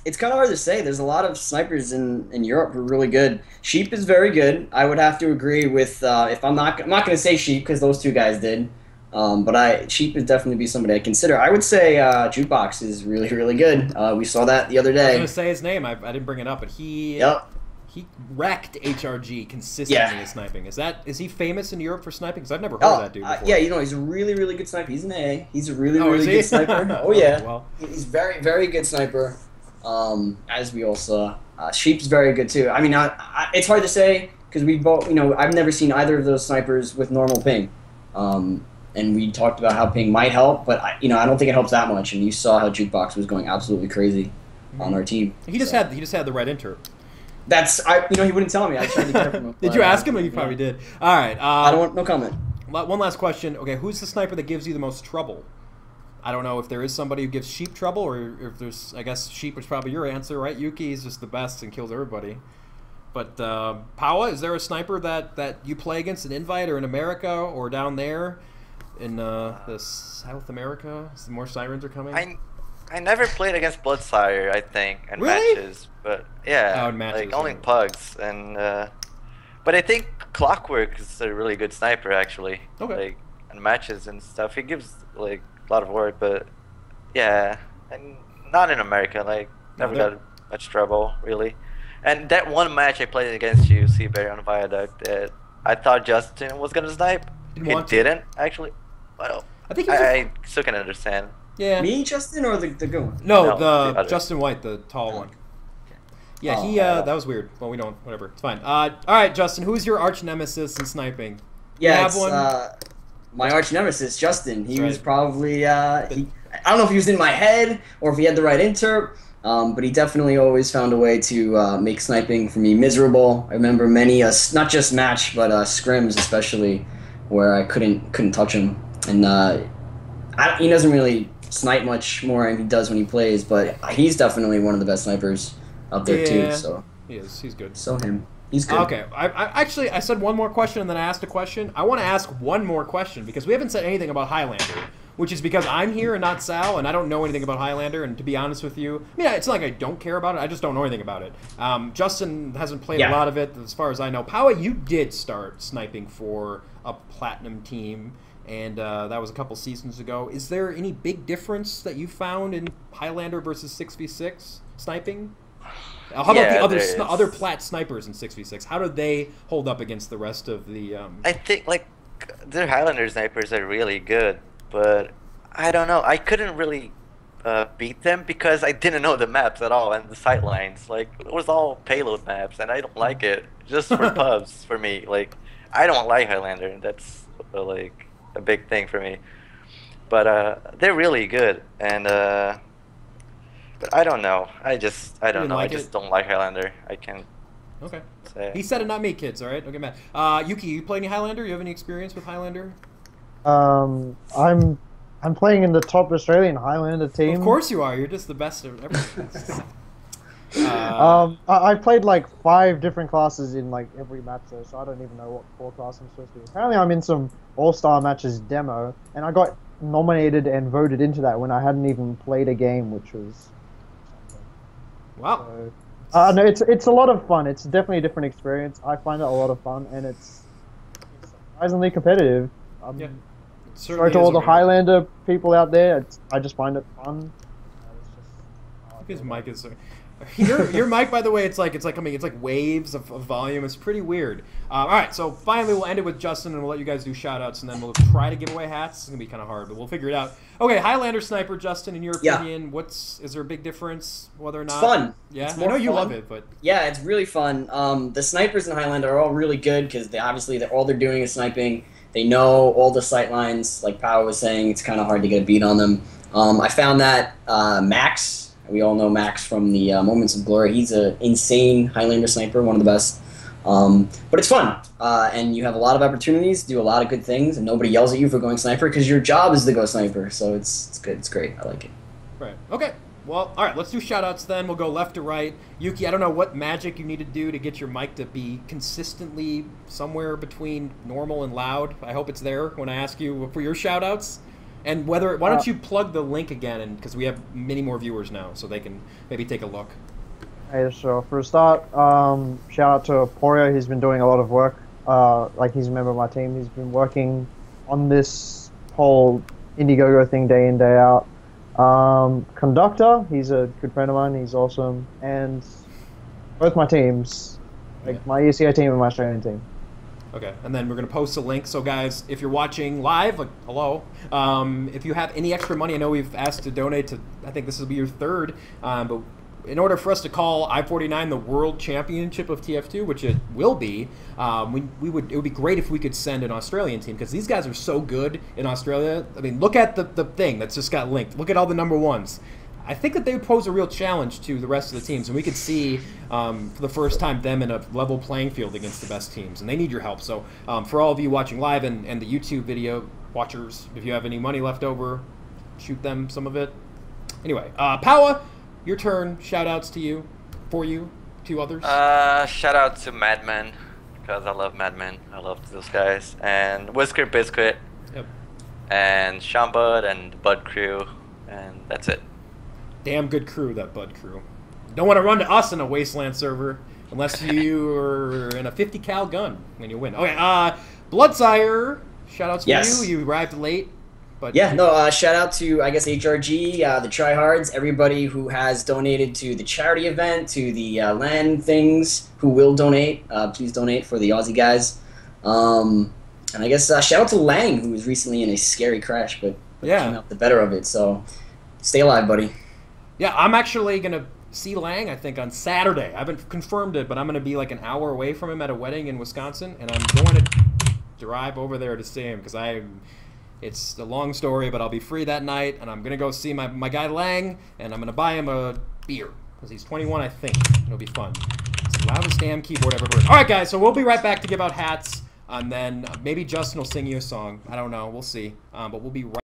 It's kind of hard to say. There's a lot of snipers in Europe who are really good. Sheep is very good. I would have to agree with if I'm not going to say Sheep because those 2 guys did. But Sheep would definitely be somebody I consider. I would say Jukebox is really, really good. We saw that the other I was day. going to say his name. I didn't bring it up, but he wrecked HRG consistently in sniping. Is he famous in Europe for sniping? Because I've never heard of that dude before. Yeah, he's a really, really good sniper. He's an A. He's a really, really good sniper. Oh, yeah. Well. He's very, very good sniper, as we all saw. Sheep's very good, too. I mean, it's hard to say because we both, I've never seen either of those snipers with normal ping. And we talked about how ping might help, but I don't think it helps that much. And you saw how Jukebox was going absolutely crazy on our team. He just had the right interp. He wouldn't tell me. I tried to get from him. Did you ask him? You probably did. All right. I don't want no comment. One last question. Okay, who's the sniper that gives you the most trouble? I don't know if there is somebody who gives Sheep trouble, or if there's. I guess Sheep is probably your answer, right? Yuki is just the best and kills everybody. But powah, is there a sniper that you play against in Invite or in America or down there in the South America? Some more sirens are coming. I never played against Bloodsire, I think, in really? matches, but yeah, in matches, like only pugs, and but I think Clockwork is a really good sniper actually. Okay. Like in matches and stuff, he gives like a lot of work, but yeah, and not in America. Like never got much trouble really. And that one match I played against you, cbear on Viaduct, I thought Justin was gonna snipe. He didn't actually. Well, I still can understand. Yeah. Me, Justin, or the good one? No, the Justin White, the tall one. Yeah, that was weird. Well, we don't. Whatever. It's fine. All right, Justin. Who's your arch nemesis in sniping? Yeah, it's my arch nemesis, Justin. He was probably. I don't know if he was in my head or if he had the right interp. But he definitely always found a way to make sniping for me miserable. I remember many, not just match, but scrims especially, where I couldn't touch him. And he doesn't really snipe much more than he does when he plays, but he's definitely one of the best snipers up there too. So he is. He's good. So he's good. Okay. I said one more question and then I asked a question. I want to ask one more question because we haven't said anything about Highlander. Which is because I'm here and not Sal, and I don't know anything about Highlander, and to be honest with you, I mean, it's not like I don't care about it, I just don't know anything about it. Justin hasn't played a lot of it, as far as I know. Powah, you did start sniping for a Platinum team, and that was a couple seasons ago. Is there any big difference that you found in Highlander versus 6v6 sniping? How about the other Plat snipers in 6v6? How do they hold up against the rest of the... I think, like, their Highlander snipers are really good. But I don't know. I couldn't really beat them because I didn't know the maps at all and the sight lines. Like it was all payload maps, and I don't like it. Just for pubs for me. Like I don't like Highlander, and that's like a big thing for me. But they're really good, and but I don't know. I don't know. I just don't like Highlander. I can't. Okay. Say. He said it, not me, kids. All right. Okay, Matt. Yuki, you play any Highlander? You have any experience with Highlander? I'm playing in the top Australian Highlander team. Of course you are. You're just the best of everything. I played like 5 different classes in like every match though, so I don't even know what core class I'm supposed to be. Apparently I'm in some All-Star matches demo, and I got nominated and voted into that when I hadn't even played a game, which was something. Wow. So, no, it's a lot of fun. It's definitely a different experience. I find it a lot of fun, and it's surprisingly competitive. Yeah. Sorry to all the Highlander people out there. I just find it fun. His mic is your mic, by the way. It's like waves of volume. It's pretty weird. All right, so finally we'll end it with Justin, and we'll let you guys do shoutouts, and then we'll try to give away hats. It's gonna be kind of hard, but we'll figure it out. Okay, Highlander sniper, Justin. In your opinion, is there a big difference whether or not? It's fun. Yeah, I know you love it, but yeah, it's really fun. The snipers in Highlander are all really good because all they're doing is sniping. They know all the sight lines, like Powah was saying. It's kind of hard to get a beat on them. I found that Max, we all know Max from the Moments of Glory. He's an insane Highlander sniper, one of the best. But it's fun, and you have a lot of opportunities to do a lot of good things, and nobody yells at you for going sniper because your job is to go sniper. So it's good. It's great. I like it. Right. Okay. Well, all right, let's do shoutouts then. We'll go left to right. Yuki, I don't know what magic you need to do to get your mic to be consistently somewhere between normal and loud. I hope it's there when I ask you for your shoutouts. And why don't you plug the link again, because we have many more viewers now, so they can maybe take a look. Hey, so for a start, shout out to Porio. He's been doing a lot of work. Like he's a member of my team. He's been working on this whole Indiegogo thing day in, day out. Conductor, he's a good friend of mine. He's awesome. And both my teams, like my ECI team and my Australian team. Okay, and then we're going to post a link. So, guys, if you're watching live, like, hello, if you have any extra money, I know we've asked to donate to, I think this will be your third, but in order for us to call I-49 the World Championship of TF2, which it will be, it would be great if we could send an Australian team, because these guys are so good in Australia. I mean, look at the thing that's just got linked. Look at all the number ones. I think that they would pose a real challenge to the rest of the teams, and we could see for the first time them in a level playing field against the best teams, and they need your help. So for all of you watching live and the YouTube video watchers, if you have any money left over, shoot them some of it. Anyway, powah, your turn. Shout-outs to you, to others. Shout out to Madman, because I love Madman. I love those guys. And Whisker Biscuit. Yep. And Shambud and the Bud Crew. And that's it. Damn good crew, that Bud crew. Don't want to run to us in a Wasteland server unless you're in a 50 cal gun when you win. Okay, Bloodsire, shout out to you. You arrived late. But yeah, no, shout out to, I guess, HRG, the tryhards, everybody who has donated to the charity event, to the LAN things, who will donate. Please donate for the Aussie guys. And I guess shout out to Lang, who was recently in a scary crash, but came out the better of it. So stay alive, buddy. Yeah, I'm actually going to see Lang, I think, on Saturday. I haven't confirmed it, but I'm going to be like an hour away from him at a wedding in Wisconsin, and I'm going to drive over there to see him, because it's a long story, but I'll be free that night, and I'm going to go see my guy Lang, and I'm going to buy him a beer, because he's 21, I think. It'll be fun. It's the loudest damn keyboard I've ever heard. All right, guys, so we'll be right back to give out hats, and then maybe Justin will sing you a song. I don't know. We'll see. But we'll be right